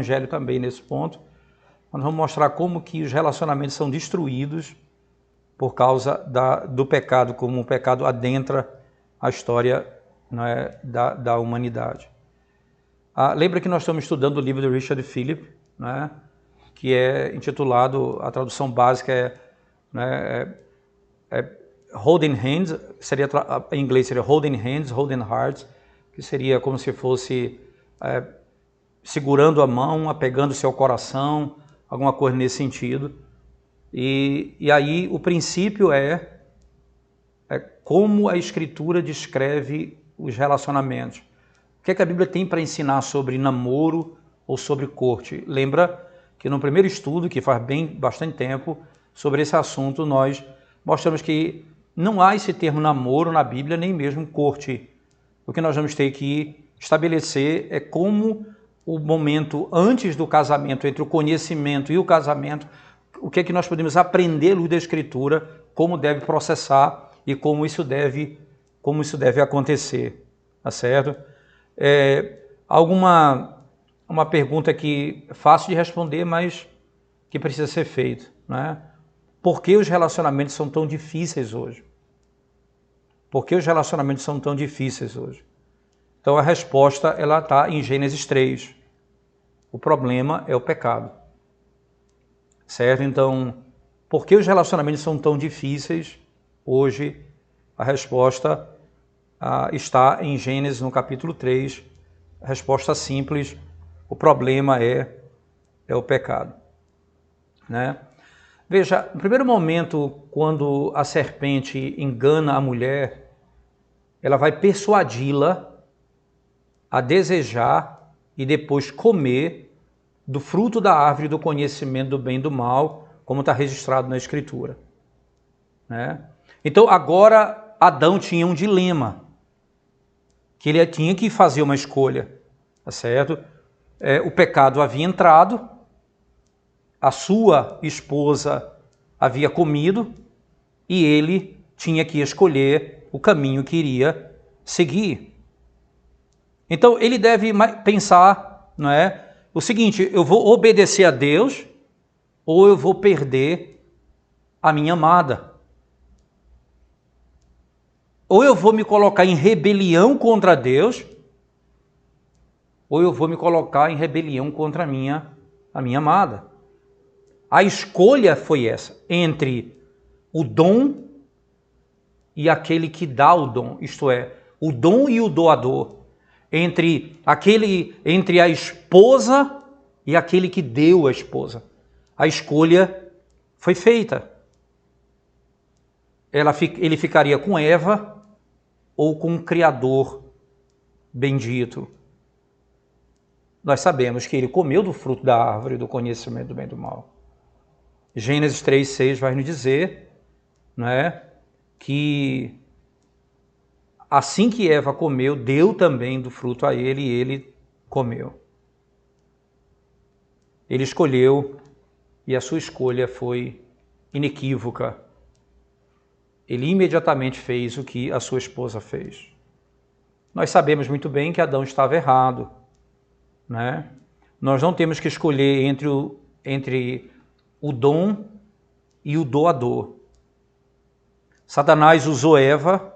Evangelho também nesse ponto. Nós vamos mostrar como que os relacionamentos são destruídos por causa do pecado, como o pecado adentra a história, não é, da humanidade. Lembra que nós estamos estudando o livro de Richard Phillips, né, que é intitulado, a tradução básica é Holding Hands, em inglês seria Holding Hands, Holding Hearts, que seria como se fosse segurando a mão, apegando seu coração, alguma coisa nesse sentido. E aí o princípio é como a Escritura descreve os relacionamentos. O que é que a Bíblia tem para ensinar sobre namoro ou sobre corte? Lembra que no primeiro estudo, que faz bastante tempo, sobre esse assunto, nós mostramos que não há esse termo namoro na Bíblia, nem mesmo corte. O que nós vamos ter que estabelecer é como o momento antes do casamento, entre o conhecimento e o casamento, o que é que nós podemos aprender à luz da Escritura, como deve processar e como isso deve acontecer, tá certo? Uma pergunta que é fácil de responder, mas que precisa ser feita, né? Por que os relacionamentos são tão difíceis hoje? Por que os relacionamentos são tão difíceis hoje? Então a resposta ela está em Gênesis 3. O problema é o pecado. Certo? Então, por que os relacionamentos são tão difíceis hoje? A resposta está em Gênesis, no capítulo 3. A resposta simples, o problema é o pecado. Né? Veja, no primeiro momento, quando a serpente engana a mulher, ela vai persuadi-la a desejar e depois comer do fruto da árvore do conhecimento do bem e do mal, como está registrado na Escritura. Né? Então, agora, Adão tinha um dilema, que ele tinha que fazer uma escolha, tá certo? O pecado havia entrado, a sua esposa havia comido, e ele tinha que escolher o caminho que iria seguir. Então, ele deve pensar, não é? O seguinte, eu vou obedecer a Deus ou eu vou perder a minha amada? Ou eu vou me colocar em rebelião contra Deus, ou eu vou me colocar em rebelião contra a minha amada. A escolha foi essa, entre o dom e aquele que dá o dom, isto é, o dom e o doador. Entre a esposa e aquele que deu a esposa. A escolha foi feita. Ele ficaria com Eva ou com o Criador bendito. Nós sabemos que ele comeu do fruto da árvore do conhecimento do bem e do mal. Gênesis 3:6 vai nos dizer, né, que assim que Eva comeu, deu também do fruto a ele e ele comeu. Ele escolheu e a sua escolha foi inequívoca. Ele imediatamente fez o que a sua esposa fez. Nós sabemos muito bem que Adão estava errado, né? Nós não temos que escolher entre o dom e o doador. Satanás usou Eva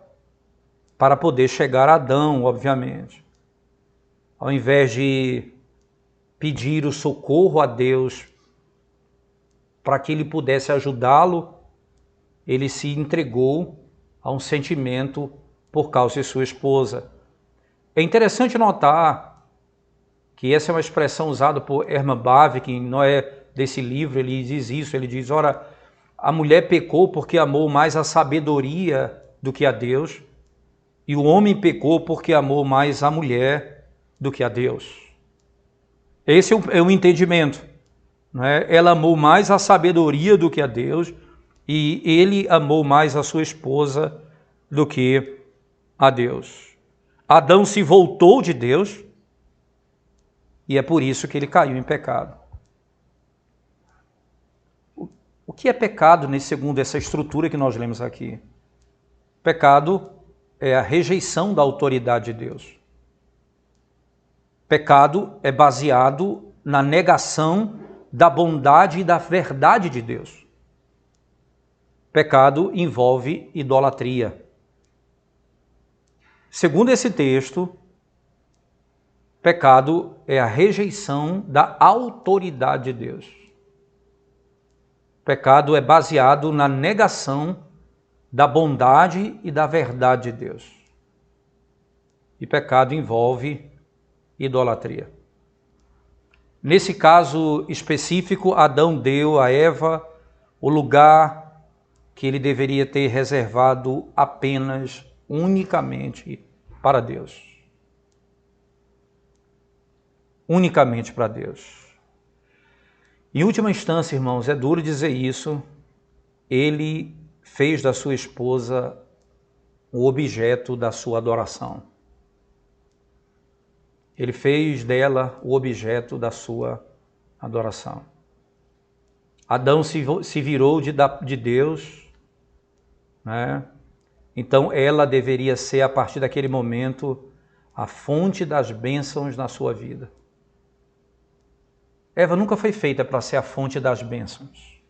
para poder chegar a Adão, obviamente. Ao invés de pedir o socorro a Deus para que ele pudesse ajudá-lo, ele se entregou a um sentimento por causa de sua esposa. É interessante notar que essa é uma expressão usada por Herman Bavinck, não é desse livro, ele diz isso, ele diz, ora, a mulher pecou porque amou mais a sabedoria do que a Deus, e o homem pecou porque amou mais a mulher do que a Deus. Esse é o entendimento. Não é? Ela amou mais a sabedoria do que a Deus, e ele amou mais a sua esposa do que a Deus. Adão se voltou de Deus, e é por isso que ele caiu em pecado. O que é pecado, segundo essa estrutura que nós lemos aqui? Pecado é a rejeição da autoridade de Deus. Pecado é baseado na negação da bondade e da verdade de Deus. Pecado envolve idolatria. Segundo esse texto, pecado é a rejeição da autoridade de Deus. Pecado é baseado na negação da bondade e da verdade de Deus. E pecado envolve idolatria. Nesse caso específico, Adão deu a Eva o lugar que ele deveria ter reservado apenas, unicamente para Deus. Unicamente para Deus. Em última instância, irmãos, é duro dizer isso, ele fez da sua esposa o objeto da sua adoração. Ele fez dela o objeto da sua adoração. Adão se virou de Deus, né? Então ela deveria ser, a partir daquele momento, a fonte das bênçãos na sua vida. Eva nunca foi feita para ser a fonte das bênçãos.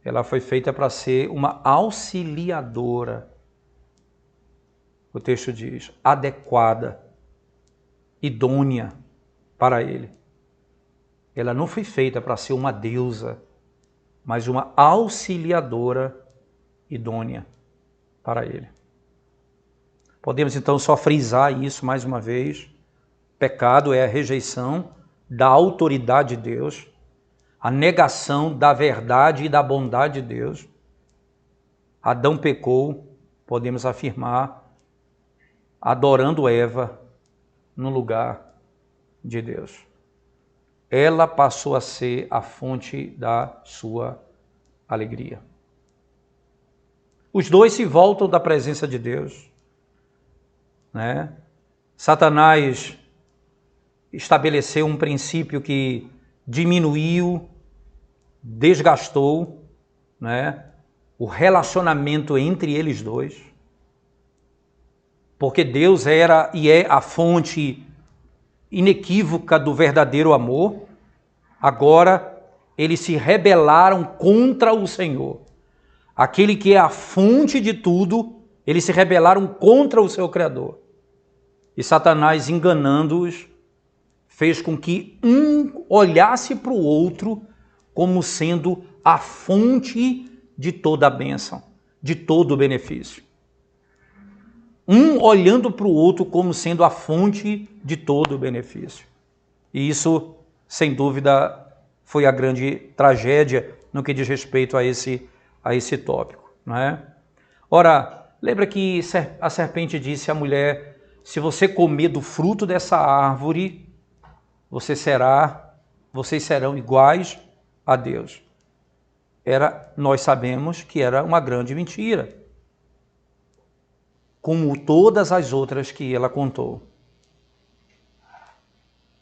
Ela foi feita para ser uma auxiliadora. O texto diz, adequada, idônea para ele. Ela não foi feita para ser uma deusa, mas uma auxiliadora idônea para ele. Podemos então só frisar isso mais uma vez. Pecado é a rejeição da autoridade de Deus, a negação da verdade e da bondade de Deus. Adão pecou, podemos afirmar, adorando Eva no lugar de Deus. Ela passou a ser a fonte da sua alegria. Os dois se voltam da presença de Deus, né? Satanás estabeleceu um princípio que diminuiu, desgastou, né, o relacionamento entre eles dois. Porque Deus era e é a fonte inequívoca do verdadeiro amor, agora eles se rebelaram contra o Senhor. Aquele que é a fonte de tudo, eles se rebelaram contra o seu Criador. E Satanás, enganando-os, fez com que um olhasse para o outro como sendo a fonte de toda a bênção, de todo o benefício. Um olhando para o outro como sendo a fonte de todo o benefício. E isso, sem dúvida, foi a grande tragédia no que diz respeito a esse tópico, não é? Ora, lembra que a serpente disse à mulher, se você comer do fruto dessa árvore, vocês serão iguais a Deus. Nós sabemos que era uma grande mentira, como todas as outras que ela contou.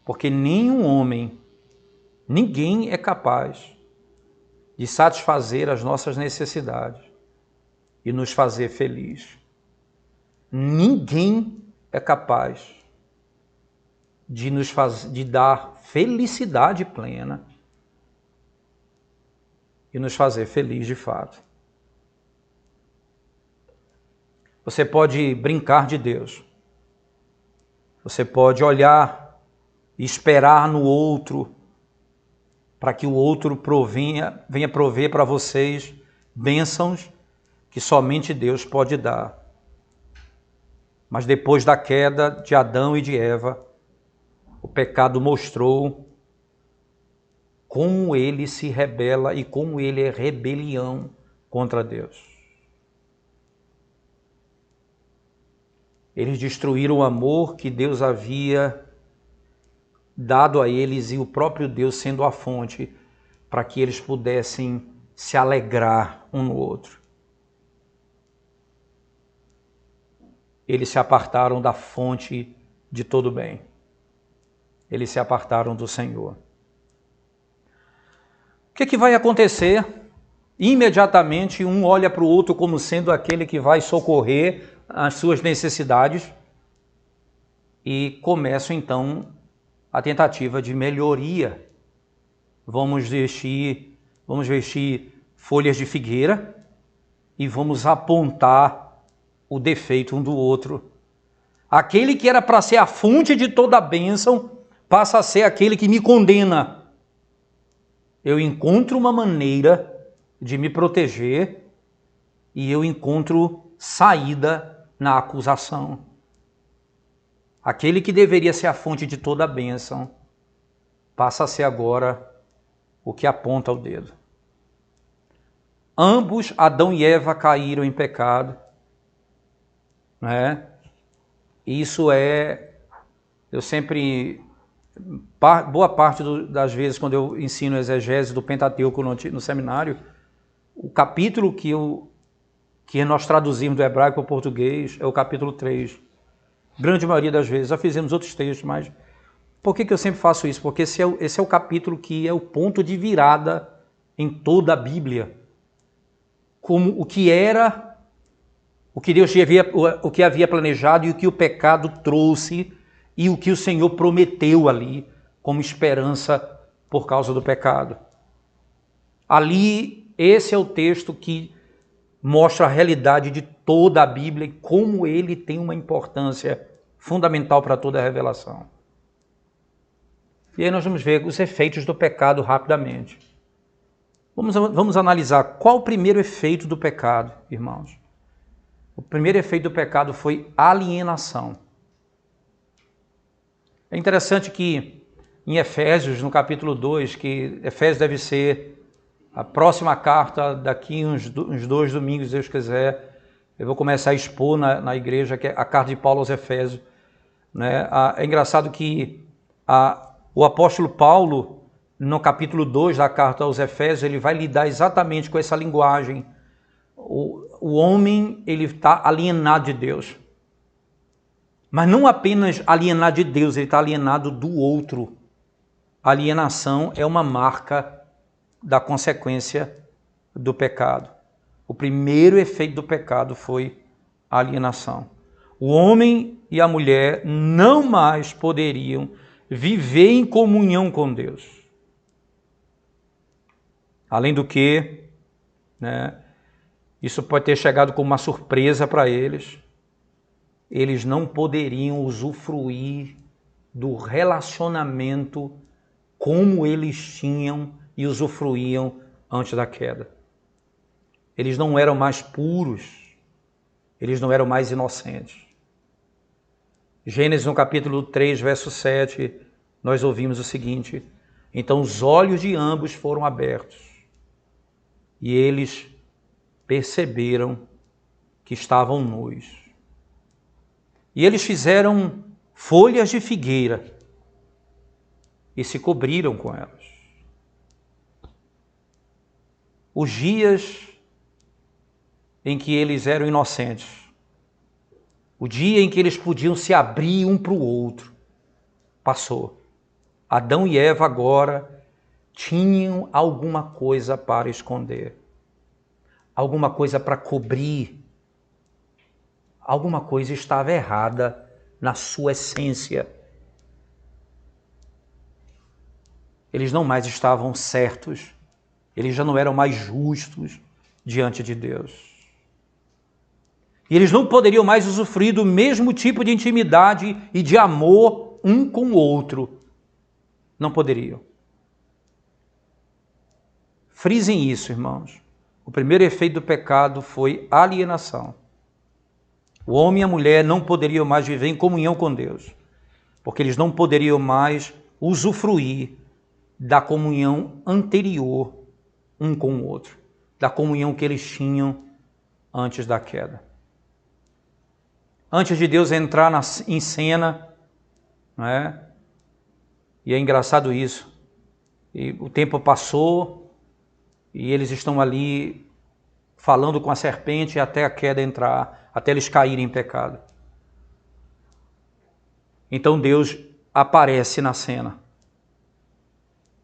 Porque nenhum homem, ninguém é capaz de satisfazer as nossas necessidades e nos fazer feliz. Ninguém é capaz de dar felicidade plena e nos fazer feliz de fato. Você pode brincar de Deus. Você pode olhar e esperar no outro para que o outro venha prover para vocês bênçãos que somente Deus pode dar. Mas depois da queda de Adão e de Eva, o pecado mostrou como ele se rebela e como ele é rebelião contra Deus. Eles destruíram o amor que Deus havia dado a eles e o próprio Deus sendo a fonte para que eles pudessem se alegrar um no outro. Eles se apartaram da fonte de todo bem. Eles se apartaram do Senhor. O que vai acontecer? Imediatamente um olha para o outro como sendo aquele que vai socorrer as suas necessidades e começam então a tentativa de melhoria. Vamos vestir folhas de figueira e vamos apontar o defeito um do outro. Aquele que era para ser a fonte de toda a bênção passa a ser aquele que me condena. Eu encontro uma maneira de me proteger e eu encontro saída na acusação. Aquele que deveria ser a fonte de toda a bênção passa a ser agora o que aponta o dedo. Ambos, Adão e Eva, caíram em pecado. Né? Isso eu sempre, boa parte das vezes quando eu ensino exegese do Pentateuco no seminário, o capítulo que nós traduzimos do hebraico para o português é o capítulo 3. Grande maioria das vezes, já fizemos outros textos, mas por que eu sempre faço isso? Porque esse é o capítulo que é o ponto de virada em toda a Bíblia. Como o que era, o que Deus o que havia planejado e o que o pecado trouxe e o que o Senhor prometeu ali como esperança por causa do pecado. Ali, esse é o texto que mostra a realidade de toda a Bíblia e como ele tem uma importância fundamental para toda a revelação. E aí nós vamos ver os efeitos do pecado rapidamente. Vamos analisar qual o primeiro efeito do pecado, irmãos. O primeiro efeito do pecado foi alienação. É interessante que em Efésios, no capítulo 2, que Efésios deve ser a próxima carta, daqui uns 2 domingos, se Deus quiser, eu vou começar a expor na igreja, que é a carta de Paulo aos Efésios. Né? É engraçado que o apóstolo Paulo, no capítulo 2 da carta aos Efésios, ele vai lidar exatamente com essa linguagem. O homem, ele está alienado de Deus. Mas não apenas alienado de Deus, ele está alienado do outro. A alienação é uma marca da consequência do pecado. O primeiro efeito do pecado foi a alienação. O homem e a mulher não mais poderiam viver em comunhão com Deus. Além do que, né, isso pode ter chegado como uma surpresa para eles. Eles não poderiam usufruir do relacionamento como eles tinham e usufruíam antes da queda. Eles não eram mais puros, eles não eram mais inocentes. Gênesis no capítulo 3, verso 7, nós ouvimos o seguinte: então os olhos de ambos foram abertos e eles perceberam que estavam nus. E eles fizeram folhas de figueira e se cobriram com elas. Os dias em que eles eram inocentes, o dia em que eles podiam se abrir um para o outro, passou. Adão e Eva agora tinham alguma coisa para esconder, alguma coisa para cobrir, alguma coisa estava errada na sua essência. Eles não mais estavam certos, eles já não eram mais justos diante de Deus. E eles não poderiam mais usufruir do mesmo tipo de intimidade e de amor um com o outro. Não poderiam. Frisem isso, irmãos. O primeiro efeito do pecado foi alienação. O homem e a mulher não poderiam mais viver em comunhão com Deus, porque eles não poderiam mais usufruir da comunhão anterior um com o outro, da comunhão que eles tinham antes da queda. Antes de Deus entrar em cena, não é? E é engraçado isso, e o tempo passou e eles estão ali falando com a serpente até a queda entrar, até eles caírem em pecado. Então Deus aparece na cena.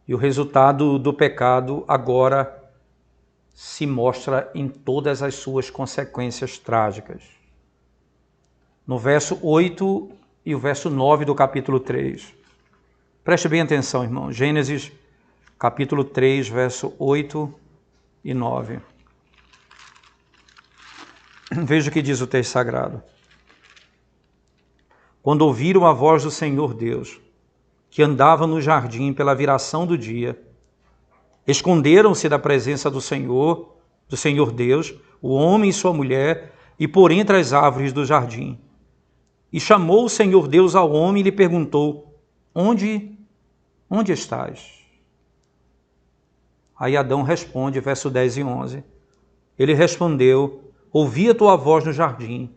E o resultado do pecado agora se mostra em todas as suas consequências trágicas. No verso 8 e o verso 9 do capítulo 3. Preste bem atenção, irmão. Gênesis, capítulo 3, verso 8 e 9. Veja o que diz o texto sagrado. Quando ouviram a voz do Senhor Deus, que andava no jardim pela viração do dia, esconderam-se da presença do Senhor Deus, o homem e sua mulher, e por entre as árvores do jardim. E chamou o Senhor Deus ao homem e lhe perguntou: Onde estás? Aí Adão responde, verso 10 e 11. Ele respondeu: Ouvi a tua voz no jardim,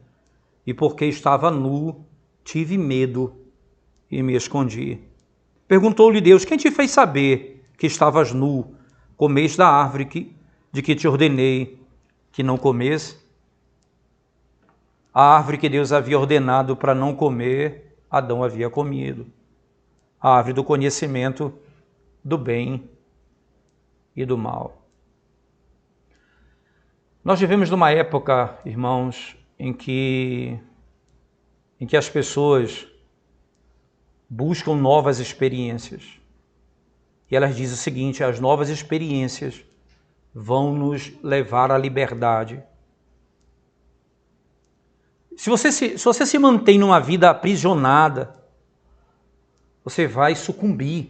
e porque estava nu, tive medo e me escondi. Perguntou-lhe Deus: Quem te fez saber que estavas nu? Comeste da árvore de que te ordenei que não comesse? A árvore que Deus havia ordenado para não comer, Adão havia comido. A árvore do conhecimento do bem e do mal. Nós vivemos numa época, irmãos, em que as pessoas buscam novas experiências. E elas dizem o seguinte: as novas experiências vão nos levar à liberdade. Se você se mantém numa vida aprisionada, você vai sucumbir,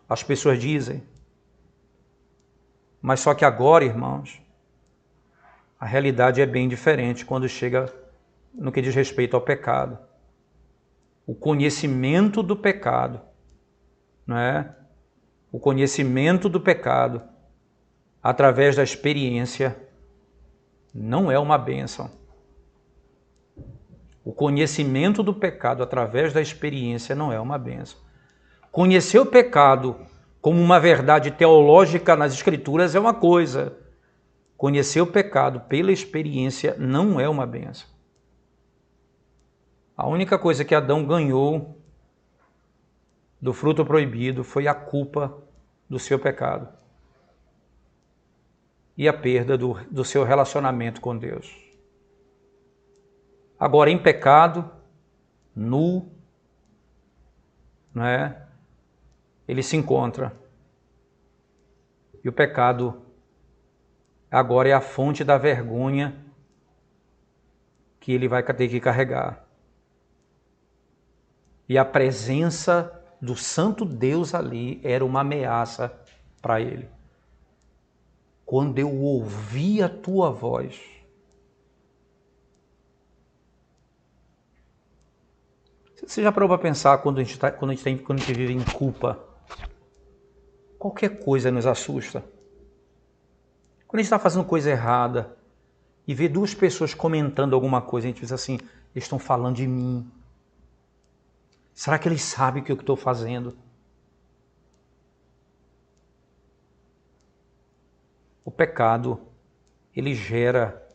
as pessoas dizem. Mas só que agora, irmãos, a realidade é bem diferente quando chega no que diz respeito ao pecado. O conhecimento do pecado, não é? O conhecimento do pecado através da experiência não é uma bênção. O conhecimento do pecado através da experiência não é uma bênção. Conhecer o pecado como uma verdade teológica nas Escrituras é uma coisa. Conhecer o pecado pela experiência não é uma bênção. A única coisa que Adão ganhou do fruto proibido foi a culpa do seu pecado e a perda do seu relacionamento com Deus. Agora, em pecado, nu, não é? Ele se encontra. E o pecado agora é a fonte da vergonha que ele vai ter que carregar. E a presença do santo Deus ali era uma ameaça para ele. Quando eu ouvi a tua voz, você já parou para pensar quando a gente vive em culpa? Qualquer coisa nos assusta. Quando a gente está fazendo coisa errada e vê duas pessoas comentando alguma coisa, a gente diz assim: eles estão falando de mim. Será que eles sabem o que eu estou fazendo? O pecado, ele gera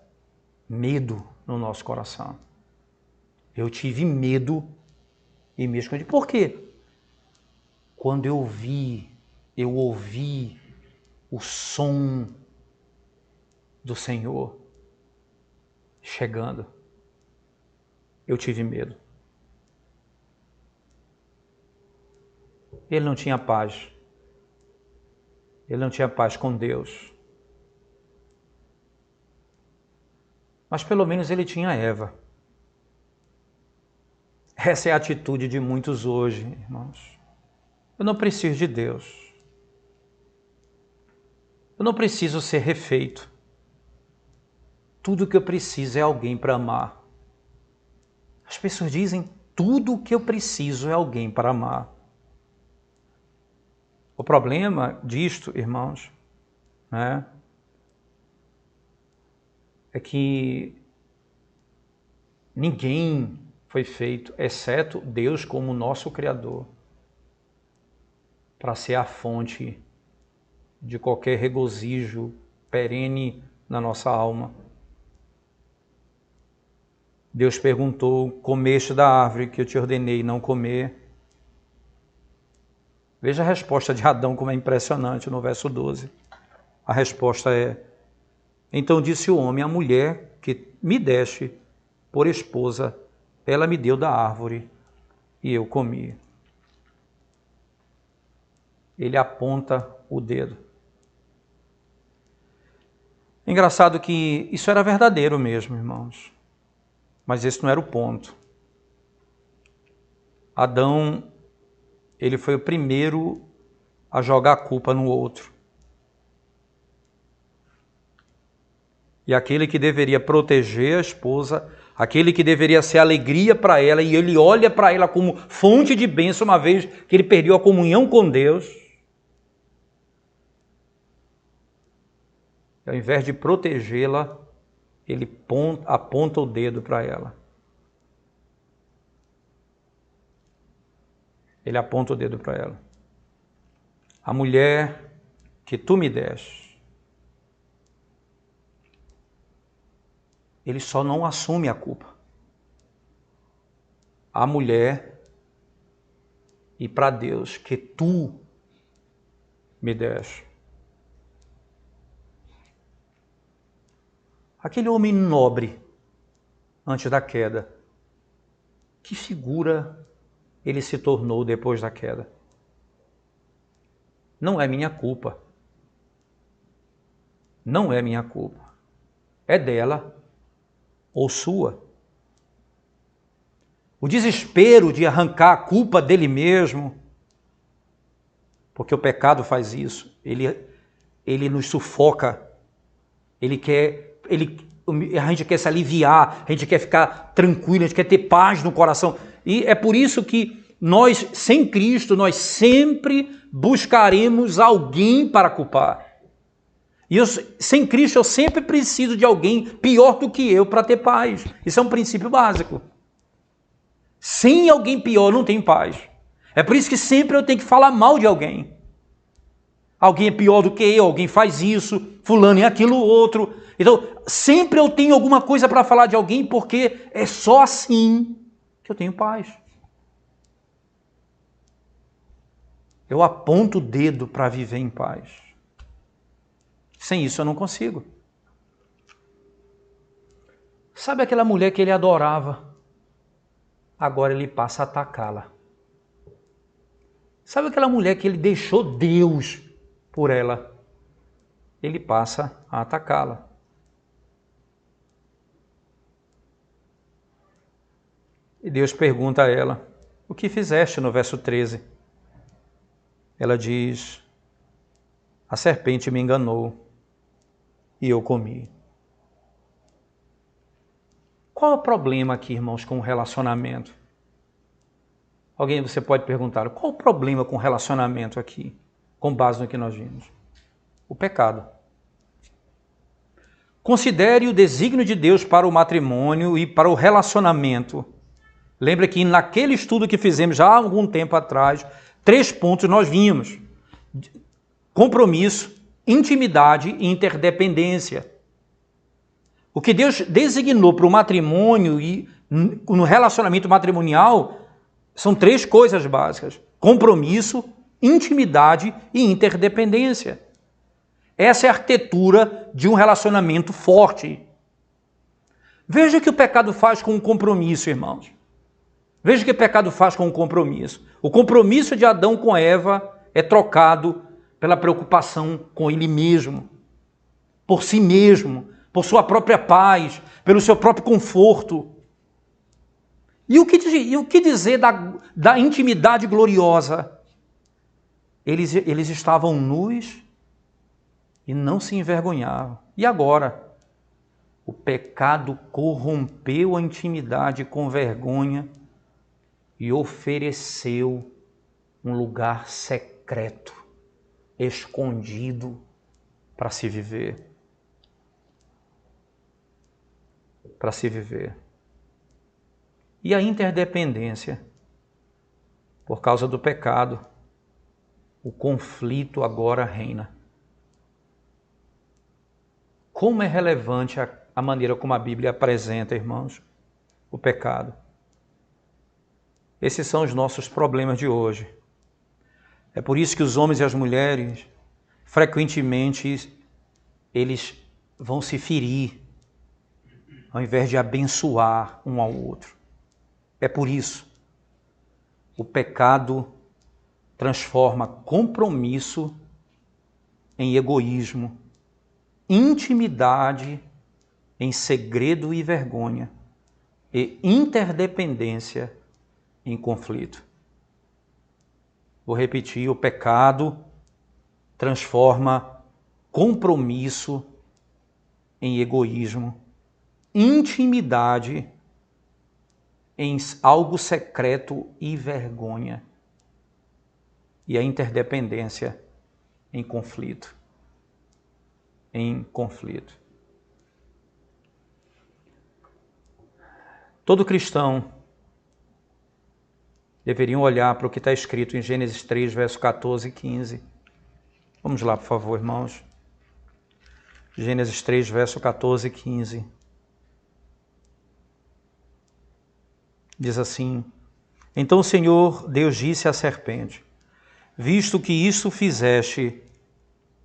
medo no nosso coração. Eu tive medo e me escondi. Por quê? Quando eu ouvi o som do Senhor chegando, eu tive medo. Ele não tinha paz. Ele não tinha paz com Deus. Mas pelo menos ele tinha Eva. Essa é a atitude de muitos hoje, irmãos. Eu não preciso de Deus. Eu não preciso ser refeito. Tudo que eu preciso é alguém para amar. As pessoas dizem: tudo o que eu preciso é alguém para amar. O problema disto, irmãos, né, é que ninguém foi feito, exceto Deus como nosso Criador, para ser a fonte de qualquer regozijo perene na nossa alma. Deus perguntou: comeste da árvore que eu te ordenei não comer? Veja a resposta de Adão, como é impressionante no verso 12. A resposta é: então disse o homem: a mulher que me deste por esposa, ela me deu da árvore e eu comi. ele aponta o dedo. Engraçado que isso era verdadeiro mesmo, irmãos. Mas esse não era o ponto. Adão, ele foi o primeiro a jogar a culpa no outro. E aquele que deveria proteger a esposa, aquele que deveria ser alegria para ela, e ele olha para ela como fonte de bênção, uma vez que ele perdeu a comunhão com Deus, e ao invés de protegê-la, ele aponta o dedo para ela. Ele aponta o dedo para ela. A mulher que tu me deste. Ele só não assume a culpa. A mulher e para Deus que tu me deste. Aquele homem nobre antes da queda, que figura ele se tornou depois da queda? Não é minha culpa. Não é minha culpa. É dela ou sua. O desespero de arrancar a culpa dele mesmo, porque o pecado faz isso, ele nos sufoca, a gente quer se aliviar, a gente quer ficar tranquilo, a gente quer ter paz no coração. E é por isso que nós, sem Cristo, nós sempre buscaremos alguém para culpar. E sem Cristo eu sempre preciso de alguém pior do que eu para ter paz. Isso é um princípio básico. Sem alguém pior, não tem paz. É por isso que sempre eu tenho que falar mal de alguém. Alguém é pior do que eu, alguém faz isso, fulano e aquilo outro. Então, sempre eu tenho alguma coisa para falar de alguém, porque é só assim que eu tenho paz. Eu aponto o dedo para viver em paz. Sem isso eu não consigo. Sabe aquela mulher que ele adorava? Agora ele passa a atacá-la. Sabe aquela mulher que ele deixou Deus por ela? Ele passa a atacá-la. E Deus pergunta a ela, o que fizeste no verso 13? Ela diz, a serpente me enganou e eu comi. Qual é o problema aqui, irmãos, com o relacionamento? Alguém, você pode perguntar, qual o problema com o relacionamento aqui, com base no que nós vimos? O pecado. Considere o desígnio de Deus para o matrimônio e para o relacionamento. Lembra que naquele estudo que fizemos já há algum tempo atrás, 3 pontos nós vimos. Compromisso, intimidade e interdependência. O que Deus designou para o matrimônio e no relacionamento matrimonial são 3 coisas básicas. Compromisso, intimidade e interdependência. Essa é a arquitetura de um relacionamento forte. Veja o que o pecado faz com o compromisso, irmãos. Veja o que o pecado faz com o compromisso. O compromisso de Adão com Eva é trocado pela preocupação com ele mesmo, por si mesmo, por sua própria paz, pelo seu próprio conforto. E o que dizer da intimidade gloriosa? Eles estavam nus e não se envergonhavam. E agora? O pecado corrompeu a intimidade com vergonha e ofereceu um lugar secreto, escondido, para se viver. Para se viver. E a interdependência? Por causa do pecado, o conflito agora reina. Como é relevante a maneira como a Bíblia apresenta, irmãos, o pecado. Esses são os nossos problemas de hoje. É por isso que os homens e as mulheres, frequentemente, eles vão se ferir, ao invés de abençoar um ao outro. É por isso. O pecado transforma compromisso em egoísmo, intimidade em segredo e vergonha, e interdependência em conflito. Vou repetir: o pecado transforma compromisso em egoísmo, intimidade em algo secreto e vergonha, e a interdependência em conflito. Todo cristão deveria olhar para o que está escrito em Gênesis 3, verso 14 e 15. Vamos lá, por favor, irmãos. Gênesis 3, verso 14 e 15. Diz assim: Então o Senhor Deus disse à serpente: Visto que isto fizeste,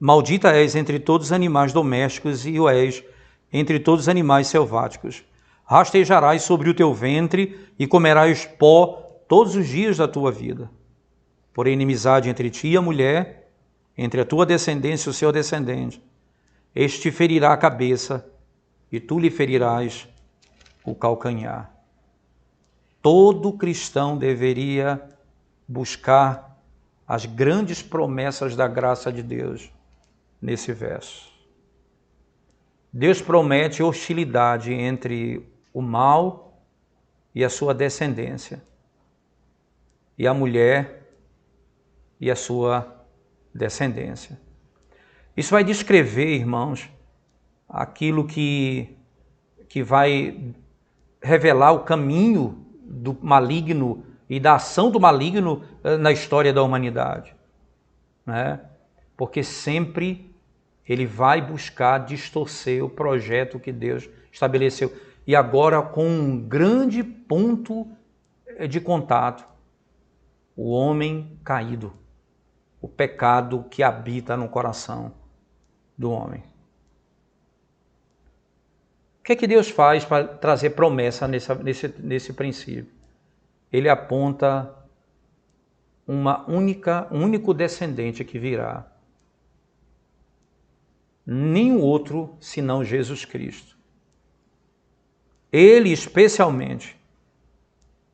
maldita és entre todos os animais domésticos e o és entre todos os animais selváticos. Rastejarás sobre o teu ventre e comerás pó todos os dias da tua vida. Porém, inimizade entre ti e a mulher, entre a tua descendência e o seu descendente. Este te ferirá a cabeça e tu lhe ferirás o calcanhar. Todo cristão deveria buscar as grandes promessas da graça de Deus nesse verso. Deus promete hostilidade entre o mal e a sua descendência, e a mulher e a sua descendência. Isso vai descrever, irmãos, aquilo que vai revelar o caminho do maligno e da ação do maligno na história da humanidade, né? Porque sempre ele vai buscar distorcer o projeto que Deus estabeleceu. E agora com um grande ponto de contato: o homem caído, o pecado que habita no coração do homem. O que é que Deus faz para trazer promessa nesse princípio? Ele aponta um único descendente que virá. Nenhum outro senão Jesus Cristo. Ele especialmente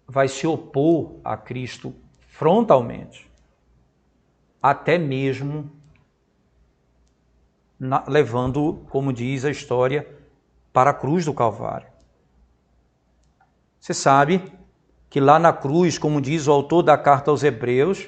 vai se opor a Cristo frontalmente, até mesmo levando, como diz a história, para a cruz do Calvário. Você sabe que lá na cruz, como diz o autor da carta aos Hebreus,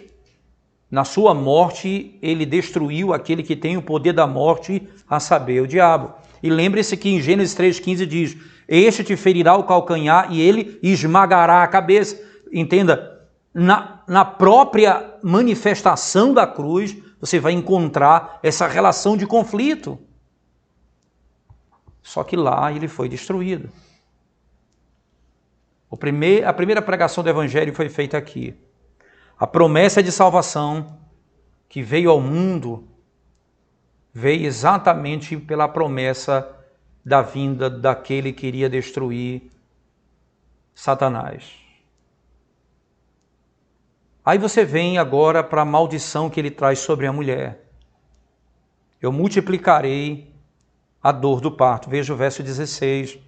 na sua morte ele destruiu aquele que tem o poder da morte, a saber, o diabo. E lembre-se que em Gênesis 3,15 diz: Este te ferirá o calcanhar e ele esmagará a cabeça. Entenda, na própria manifestação da cruz, você vai encontrar essa relação de conflito. Só que lá ele foi destruído. A primeira pregação do Evangelho foi feita aqui. A promessa de salvação que veio ao mundo veio exatamente pela promessa da vinda daquele que iria destruir Satanás. Aí você vem agora para a maldição que ele traz sobre a mulher. Eu multiplicarei a dor do parto. Veja o verso 16,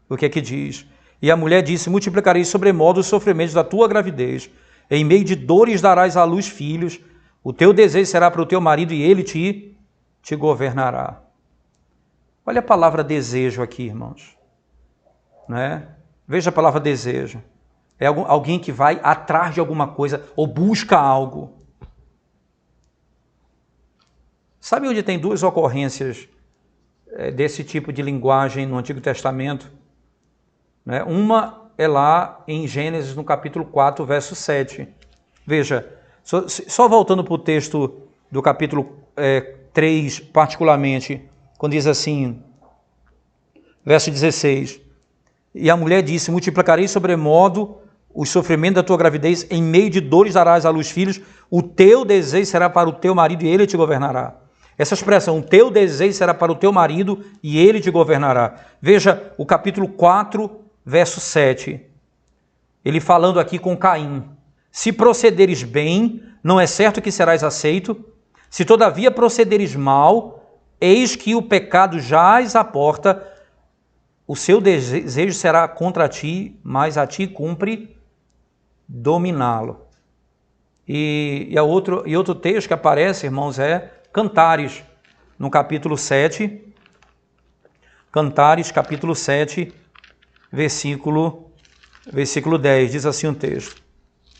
o que é que diz? E a mulher disse: multiplicarei sobremodo os sofrimentos da tua gravidez. Em meio de dores darás à luz filhos. O teu desejo será para o teu marido e ele te governará. Olha a palavra desejo aqui, irmãos. Né? Veja a palavra desejo. É alguém que vai atrás de alguma coisa ou busca algo. Sabe onde tem duas ocorrências desse tipo de linguagem no Antigo Testamento? Né? Uma é lá em Gênesis, no capítulo 4, verso 7. Veja, só voltando para o texto do capítulo 3, particularmente, quando diz assim, verso 16: E a mulher disse: multiplicarei sobremodo os sofrimentos da tua gravidez, em meio de dores darás à luz filhos, o teu desejo será para o teu marido e ele te governará. Essa expressão, o teu desejo será para o teu marido e ele te governará. Veja o capítulo 4, verso 7. Ele falando aqui com Caim. Se procederes bem, não é certo que serás aceito. Se todavia procederes mal, eis que o pecado jaz à porta, o seu desejo será contra ti, mas a ti cumpre dominá-lo. E outro texto que aparece, irmãos, é Cantares, no capítulo 7. Cantares, capítulo 7, versículo 10, diz assim um texto.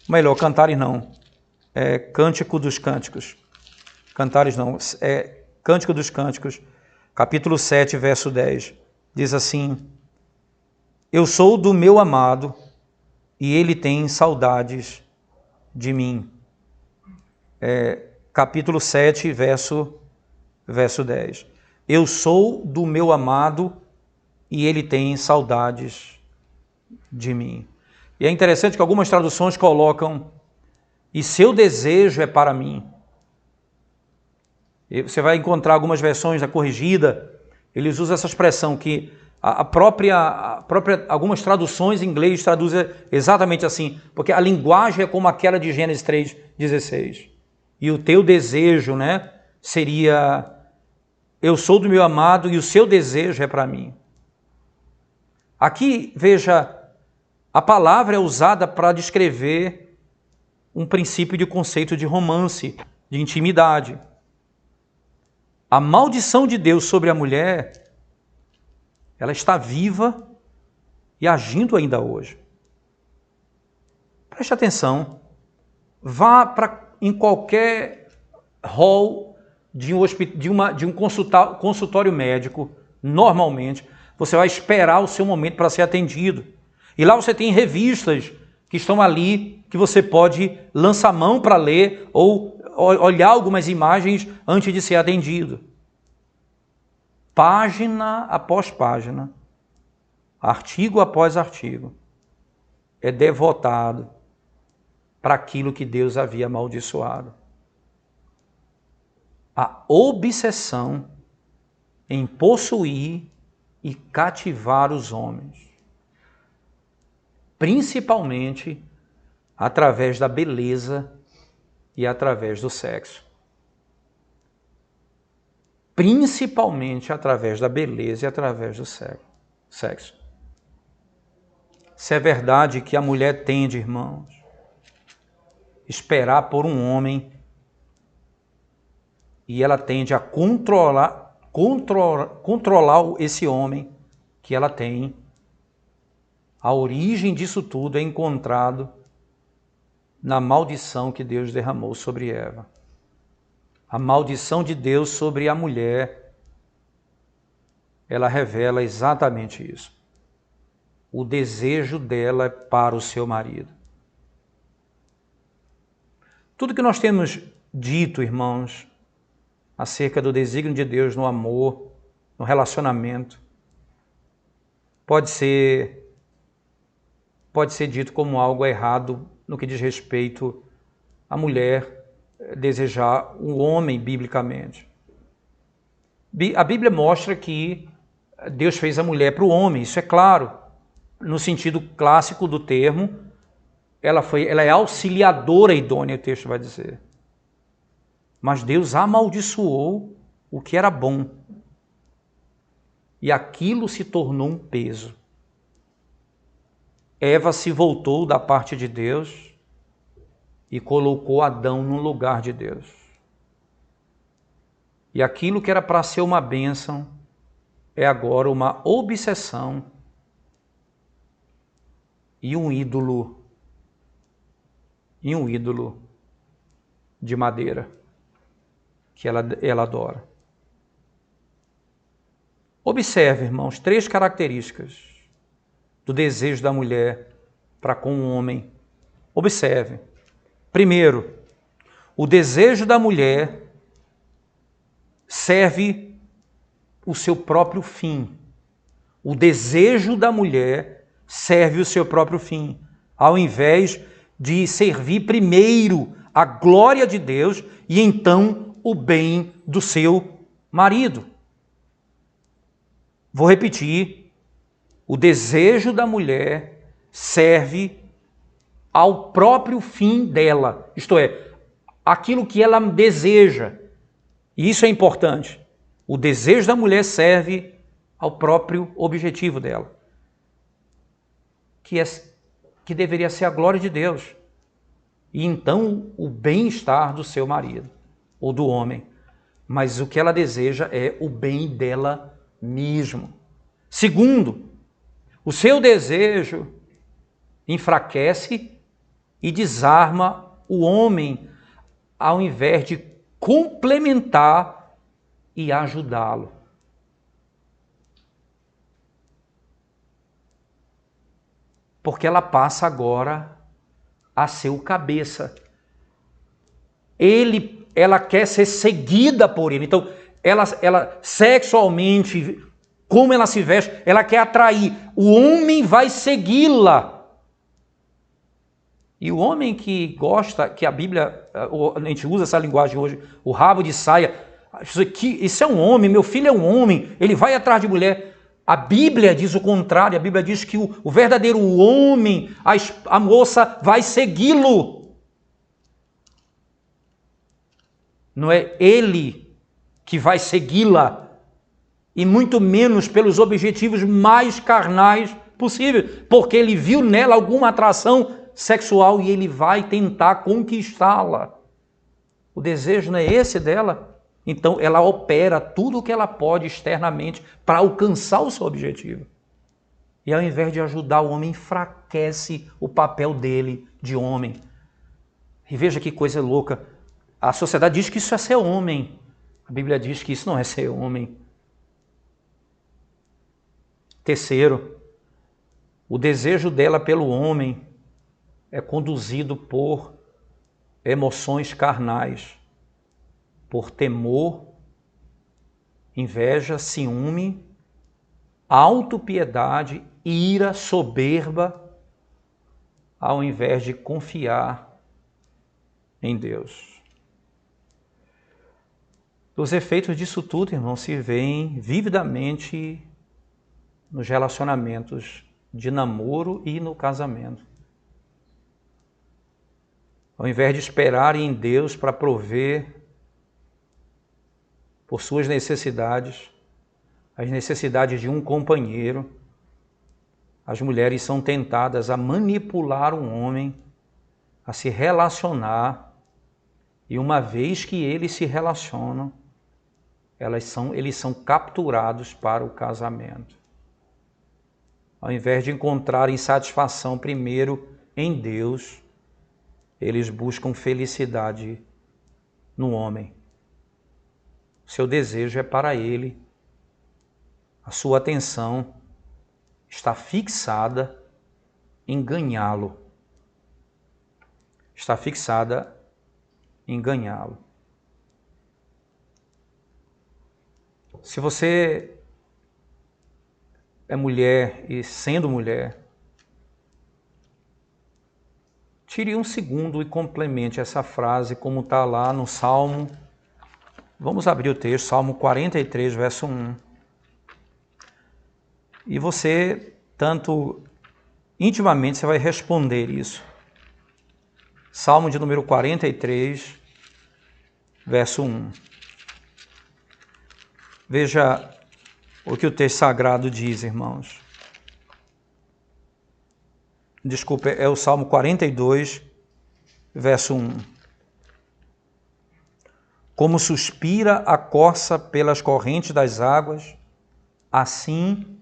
Melhor, Cantares não, é Cântico dos Cânticos. Cantares não, é Cântico dos Cânticos, capítulo 7, verso 10. Diz assim: eu sou do meu amado, e ele tem saudades de mim. Capítulo 7, verso 10. Eu sou do meu amado, e ele tem saudades de mim. E é interessante que algumas traduções colocam, e seu desejo é para mim. E você vai encontrar algumas versões da corrigida, eles usam essa expressão que algumas traduções em inglês traduzem exatamente assim, porque a linguagem é como aquela de Gênesis 3:16. E o teu desejo, né, seria, eu sou do meu amado e o seu desejo é para mim. Aqui, veja, a palavra é usada para descrever um princípio de conceito de romance, de intimidade. A maldição de Deus sobre a mulher, ela está viva e agindo ainda hoje. Preste atenção, vá em qualquer hall de um consultório médico, normalmente, você vai esperar o seu momento para ser atendido. E lá você tem revistas que estão ali, que você pode lançar mão para ler ou olhar algumas imagens antes de ser atendido. Página após página, artigo após artigo, é devotado para aquilo que Deus havia amaldiçoado. A obsessão em possuir e cativar os homens, principalmente através da beleza e através do sexo. Principalmente através da beleza e através do sexo. Se é verdade que a mulher tende, irmãos, esperar por um homem e ela tende a controlar esse homem que ela tem, a origem disso tudo é encontrado na maldição que Deus derramou sobre Eva. A maldição de Deus sobre a mulher, ela revela exatamente isso. O desejo dela é para o seu marido. Tudo que nós temos dito, irmãos, acerca do desígnio de Deus no amor, no relacionamento, pode ser dito como algo errado no que diz respeito à mulher desejar um homem biblicamente. A Bíblia mostra que Deus fez a mulher para o homem, isso é claro. No sentido clássico do termo, ela é auxiliadora idônea, o texto vai dizer. Mas Deus amaldiçoou o que era bom. E aquilo se tornou um peso. Eva se voltou da parte de Deus e colocou Adão no lugar de Deus. E aquilo que era para ser uma bênção é agora uma obsessão e um ídolo de madeira que ela adora. Observe, irmãos, 3 características do desejo da mulher para com o homem. Observe. Primeiro, o desejo da mulher serve o seu próprio fim. O desejo da mulher serve o seu próprio fim, ao invés de servir primeiro a glória de Deus e então o bem do seu marido. Vou repetir, o desejo da mulher serve ao próprio fim dela, isto é, aquilo que ela deseja. E isso é importante. O desejo da mulher serve ao próprio objetivo dela, que deveria ser a glória de Deus. E então o bem-estar do seu marido, ou do homem. Mas o que ela deseja é o bem dela mesmo. Segundo, o seu desejo enfraquece e desarma o homem, ao invés de complementar e ajudá-lo. Porque ela passa agora a ser o cabeça. Ela quer ser seguida por ele. Então, ela sexualmente, como ela se veste, ela quer atrair. O homem vai segui-la. E o homem que gosta, que a Bíblia, a gente usa essa linguagem hoje, o rabo de saia, isso é um homem, meu filho é um homem, ele vai atrás de mulher. A Bíblia diz o contrário, a Bíblia diz que o verdadeiro homem, a moça vai segui-lo. Não é ele que vai segui-la, e muito menos pelos objetivos mais carnais possíveis, porque ele viu nela alguma atração sexual e ele vai tentar conquistá-la. O desejo não é esse dela? Então ela opera tudo o que ela pode externamente para alcançar o seu objetivo. E ao invés de ajudar o homem, enfraquece o papel dele de homem. E veja que coisa louca. A sociedade diz que isso é ser homem. A Bíblia diz que isso não é ser homem. Terceiro, o desejo dela pelo homem é conduzido por emoções carnais, por temor, inveja, ciúme, autopiedade, ira, soberba, ao invés de confiar em Deus. Os efeitos disso tudo, irmãos, se veem vividamente nos relacionamentos de namoro e no casamento. Ao invés de esperarem em Deus para prover por suas necessidades, as necessidades de um companheiro, as mulheres são tentadas a manipular um homem, a se relacionar, e uma vez que eles se relacionam, eles são capturados para o casamento. Ao invés de encontrarem satisfação primeiro em Deus, eles buscam felicidade no homem. Seu desejo é para ele. A sua atenção está fixada em ganhá-lo. Está fixada em ganhá-lo. Se você é mulher e sendo mulher, tire um segundo e complemente essa frase como está lá no Salmo. Vamos abrir o texto, Salmo 43, verso 1. E você, tanto intimamente, você vai responder isso. Salmo de número 43, verso 1. Veja o que o texto sagrado diz, irmãos. Desculpe, é o Salmo 42, verso 1. Como suspira a corça pelas correntes das águas, assim,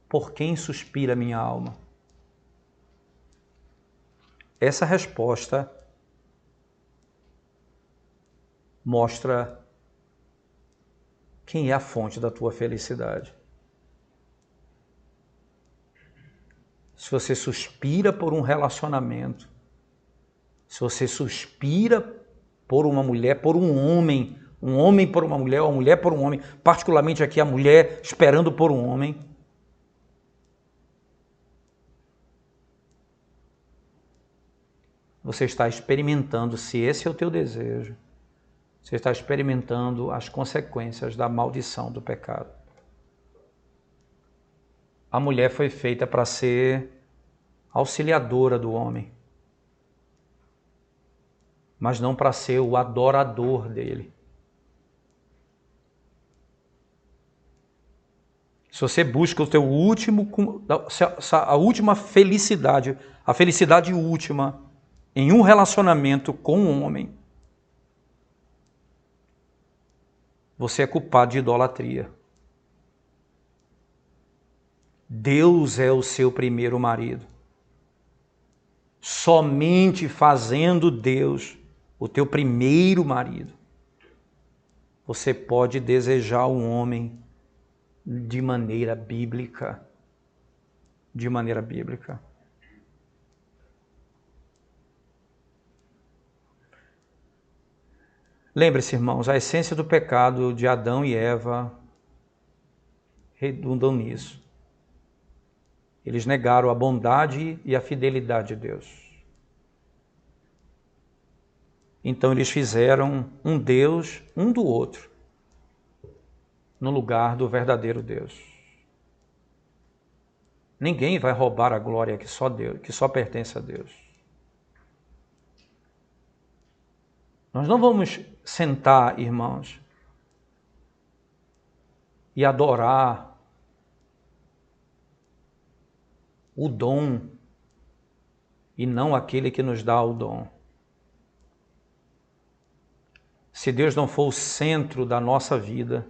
por quem suspira minha alma? Essa resposta mostra quem é a fonte da tua felicidade. Se você suspira por um relacionamento, se você suspira por uma mulher, por um homem por uma mulher, ou uma mulher por um homem, particularmente aqui a mulher esperando por um homem, você está experimentando, se esse é o teu desejo, você está experimentando as consequências da maldição do pecado. a mulher foi feita para ser auxiliadora do homem, mas não para ser o adorador dele. Se você busca o teu último, a última felicidade, a felicidade última em um relacionamento com um homem, você é culpado de idolatria. Deus é o seu primeiro marido. Somente fazendo Deus o teu primeiro marido, você pode desejar um homem de maneira bíblica. De maneira bíblica. Lembre-se, irmãos, a essência do pecado de Adão e Eva redundam nisso. Eles negaram a bondade e a fidelidade de Deus. Então eles fizeram um Deus, um do outro, no lugar do verdadeiro Deus. Ninguém vai roubar a glória que só pertence a Deus. Nós não vamos sentar, irmãos, e adorar o dom e não aquele que nos dá o dom. Se Deus não for o centro da nossa vida,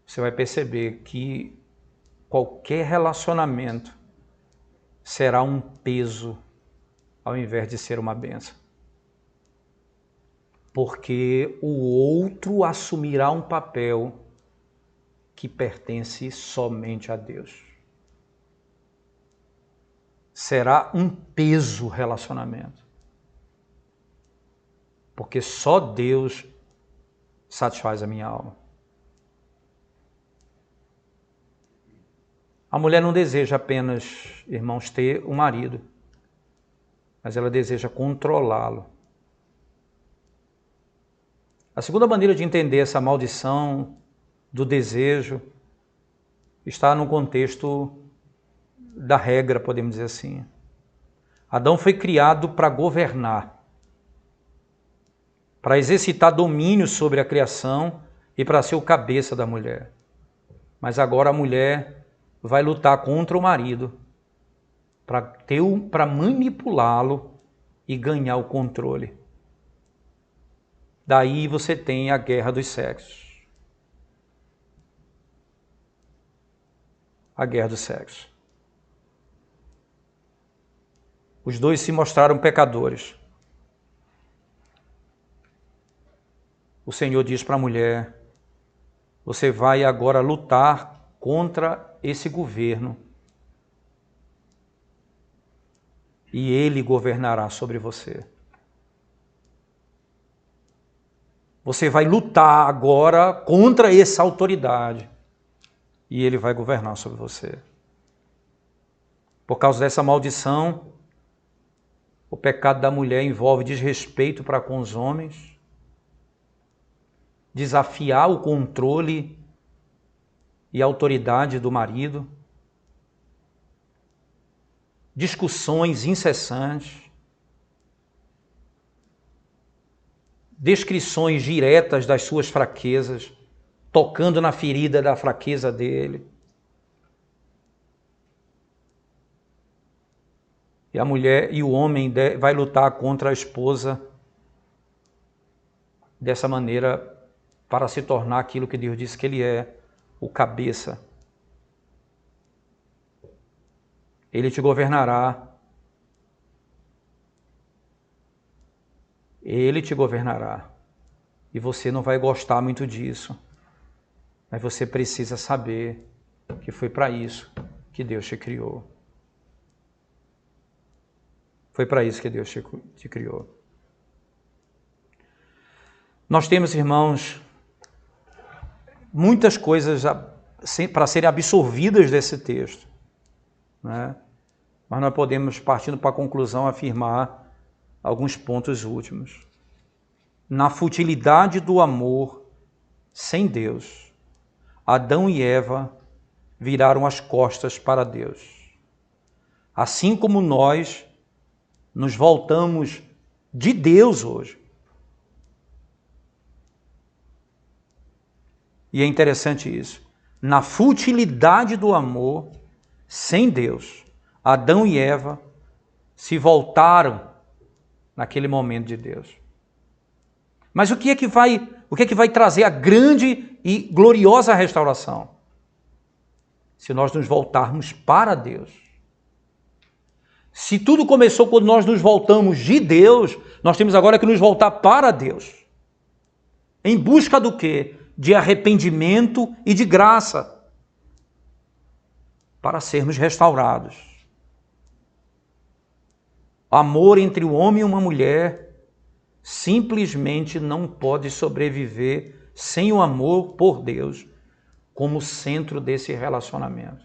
você vai perceber que qualquer relacionamento será um peso ao invés de ser uma bênção. Porque o outro assumirá um papel que pertence somente a Deus. Será um peso o relacionamento. Porque só Deus satisfaz a minha alma. A mulher não deseja apenas, irmãos, ter um marido, mas ela deseja controlá-lo. A segunda maneira de entender essa maldição do desejo está no contexto da regra, podemos dizer assim. Adão foi criado para governar, para exercitar domínio sobre a criação e para ser o cabeça da mulher. Mas agora a mulher vai lutar contra o marido para manipulá-lo e ganhar o controle. Daí você tem a guerra dos sexos. A guerra dos sexos. Os dois se mostraram pecadores. O Senhor diz para a mulher: você vai agora lutar contra esse governo e ele governará sobre você. Você vai lutar agora contra essa autoridade e ele vai governar sobre você. Por causa dessa maldição, o pecado da mulher envolve desrespeito para com os homens, desafiar o controle e a autoridade do marido, discussões incessantes, descrições diretas das suas fraquezas, tocando na ferida da fraqueza dele. E a mulher e o homem vai lutar contra a esposa dessa maneira para se tornar aquilo que Deus disse que ele é, o cabeça. Ele te governará. Ele te governará. E você não vai gostar muito disso. Mas você precisa saber que foi para isso que Deus te criou. Foi para isso que Deus te criou. Nós temos, irmãos, muitas coisas para serem absorvidas desse texto, né? Mas nós podemos, partindo para a conclusão, afirmar alguns pontos últimos. Na futilidade do amor sem Deus, Adão e Eva viraram as costas para Deus. Assim como nós nos voltamos de Deus hoje. E é interessante isso. Na futilidade do amor, sem Deus, Adão e Eva se voltaram naquele momento de Deus. Mas o que é que vai trazer a grande e gloriosa restauração? Se nós nos voltarmos para Deus. Se tudo começou quando nós nos voltamos de Deus, nós temos agora que nos voltar para Deus. Em busca do quê? De arrependimento e de graça. Para sermos restaurados. Amor entre o homem e uma mulher simplesmente não pode sobreviver sem o amor por Deus como centro desse relacionamento.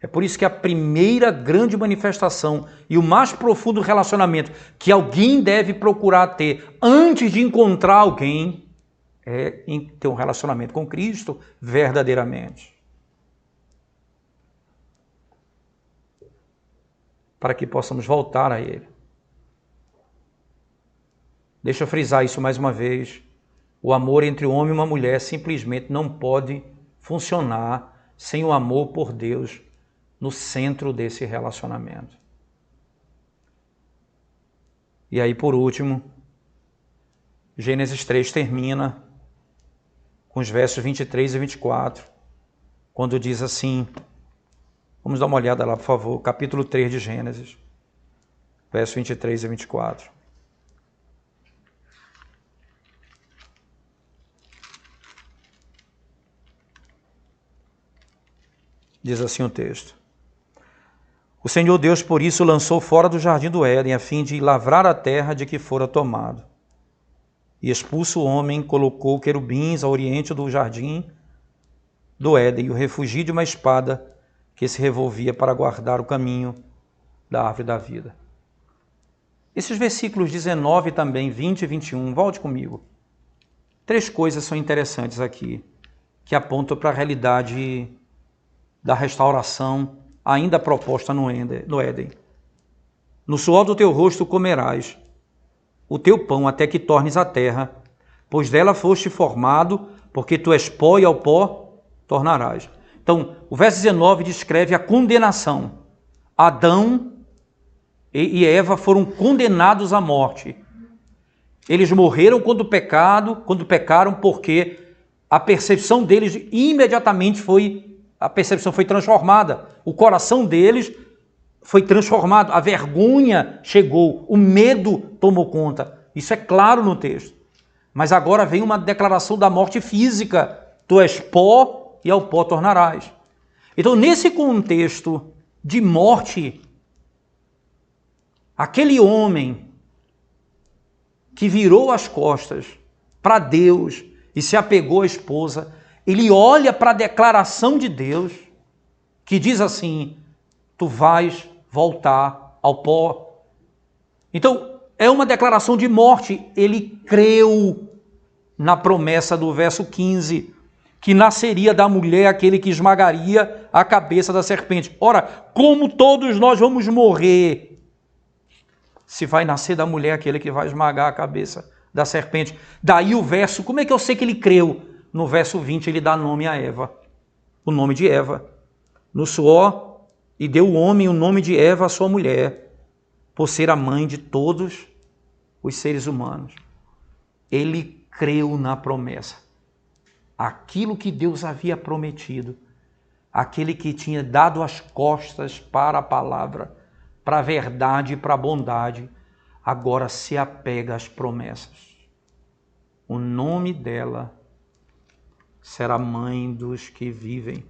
É por isso que a primeira grande manifestação e o mais profundo relacionamento que alguém deve procurar ter antes de encontrar alguém é ter um relacionamento com Cristo verdadeiramente. Para que possamos voltar a Ele. Deixa eu frisar isso mais uma vez. O amor entre um homem e uma mulher simplesmente não pode funcionar sem o amor por Deus no centro desse relacionamento. E aí, por último, Gênesis 3 termina com os versos 23 e 24, quando diz assim, vamos dar uma olhada lá, por favor, capítulo 3 de Gênesis, versos 23 e 24. Diz assim o texto. O Senhor Deus, por isso, lançou fora do jardim do Éden, a fim de lavrar a terra de que fora tomado. E expulso o homem, colocou querubins ao oriente do jardim do Éden, e o refugiu de uma espada que se revolvia para guardar o caminho da árvore da vida. Esses versículos 19 também, 20 e 21, volte comigo. 3 coisas são interessantes aqui, que apontam para a realidade da restauração ainda proposta no Éden. No suor do teu rosto comerás o teu pão até que tornes a terra, pois dela foste formado, porque tu és pó e ao pó tornarás. Então, o verso 19 descreve a condenação. Adão e Eva foram condenados à morte. Eles morreram quando pecaram, porque a percepção deles imediatamente a percepção foi transformada. O coração deles foi transformado. A vergonha chegou. O medo tomou conta. Isso é claro no texto. Mas agora vem uma declaração da morte física. Tu és pó e ao pó tornarás. Então, nesse contexto de morte, aquele homem que virou as costas para Deus e se apegou à esposa, ele olha para a declaração de Deus, que diz assim, tu vais voltar ao pó. Então, é uma declaração de morte. Ele creu na promessa do verso 15, que nasceria da mulher aquele que esmagaria a cabeça da serpente. Ora, como todos nós vamos morrer, se vai nascer da mulher aquele que vai esmagar a cabeça da serpente. Daí o verso, como é que eu sei que ele creu? No verso 20 ele dá nome a Eva, o nome de Eva. No suor, e deu o homem o nome de Eva à sua mulher, por ser a mãe de todos os seres humanos. Ele creu na promessa. Aquilo que Deus havia prometido, aquele que tinha dado as costas para a palavra, para a verdade e para a bondade, agora se apega às promessas. O nome dela será mãe dos que vivem.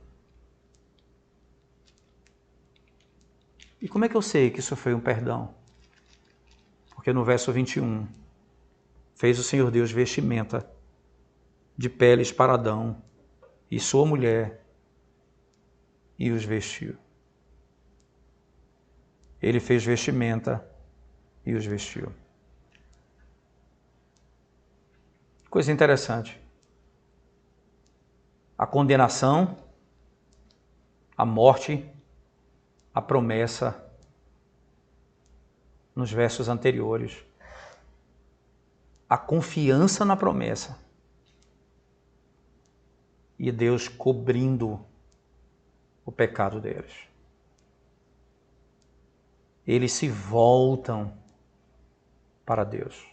E como é que eu sei que isso foi um perdão? Porque no verso 21, fez o Senhor Deus vestimenta de peles para Adão e sua mulher e os vestiu. Ele fez vestimenta e os vestiu. Coisa interessante. A condenação, a morte, a promessa nos versos anteriores. A confiança na promessa. E Deus cobrindo o pecado deles. Eles se voltam para Deus.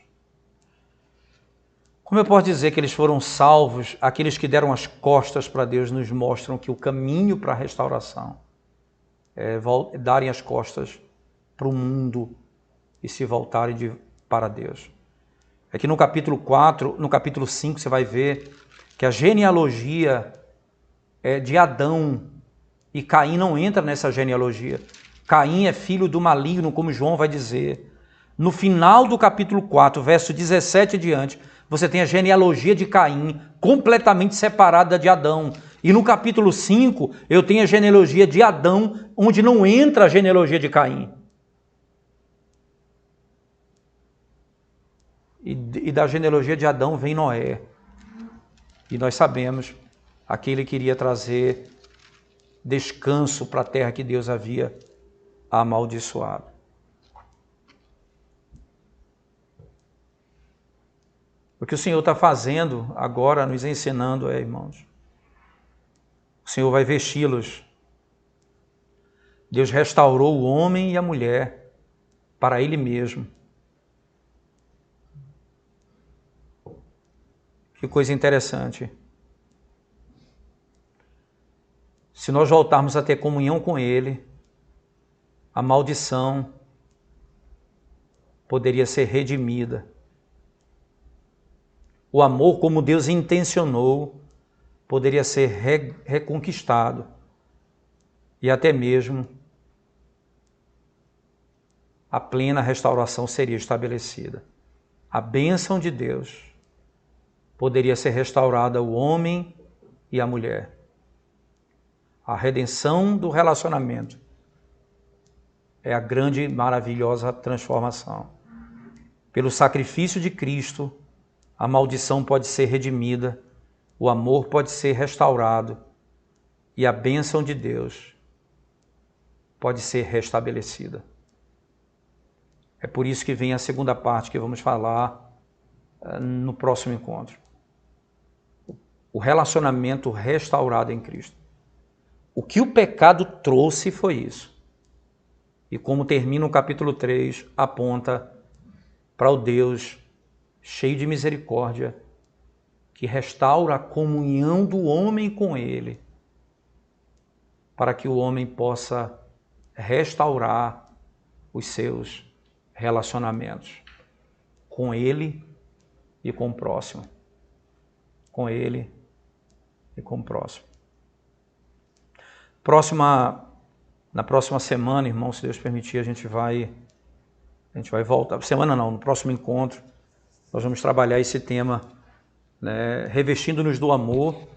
Como eu posso dizer que eles foram salvos? Aqueles que deram as costas para Deus nos mostram que o caminho para a restauração é darem as costas para o mundo e se voltarem para Deus. É que no capítulo 4, no capítulo 5, você vai ver que a genealogia é de Adão e Caim não entra nessa genealogia. Caim é filho do maligno, como João vai dizer. No final do capítulo 4, verso 17 e diante, você tem a genealogia de Caim, completamente separada de Adão. E no capítulo 5, eu tenho a genealogia de Adão, onde não entra a genealogia de Caim. E da genealogia de Adão vem Noé. E nós sabemos, aquele que iria trazer descanso para a terra que Deus havia amaldiçoado. O que o Senhor está fazendo agora, nos ensinando, irmãos, o Senhor vai vesti-los. Deus restaurou o homem e a mulher para Ele mesmo. Que coisa interessante. Se nós voltarmos a ter comunhão com Ele, a maldição poderia ser redimida. O amor, como Deus intencionou, poderia ser reconquistado. E até mesmo a plena restauração seria estabelecida. A bênção de Deus poderia ser restaurada ao homem e à mulher. A redenção do relacionamento é a grande e maravilhosa transformação. Pelo sacrifício de Cristo, a maldição pode ser redimida, o amor pode ser restaurado e a bênção de Deus pode ser restabelecida. É por isso que vem a segunda parte que vamos falar no próximo encontro. O relacionamento restaurado em Cristo. O que o pecado trouxe foi isso. E como termina o capítulo 3, aponta para o Deus cheio de misericórdia, que restaura a comunhão do homem com Ele, para que o homem possa restaurar os seus relacionamentos com Ele e com o próximo. Com Ele e com o próximo. Na próxima semana, irmão, se Deus permitir, a gente vai voltar. Semana não, no próximo encontro, nós vamos trabalhar esse tema, né, revestindo-nos do amor,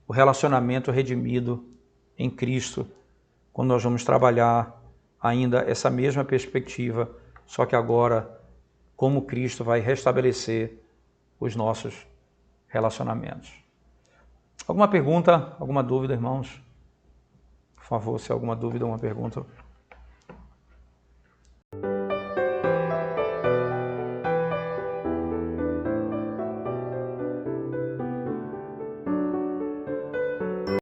o relacionamento redimido em Cristo, quando nós vamos trabalhar ainda essa mesma perspectiva, só que agora, como Cristo vai restabelecer os nossos relacionamentos. Alguma pergunta, alguma dúvida, irmãos? Por favor, se há alguma dúvida, uma pergunta.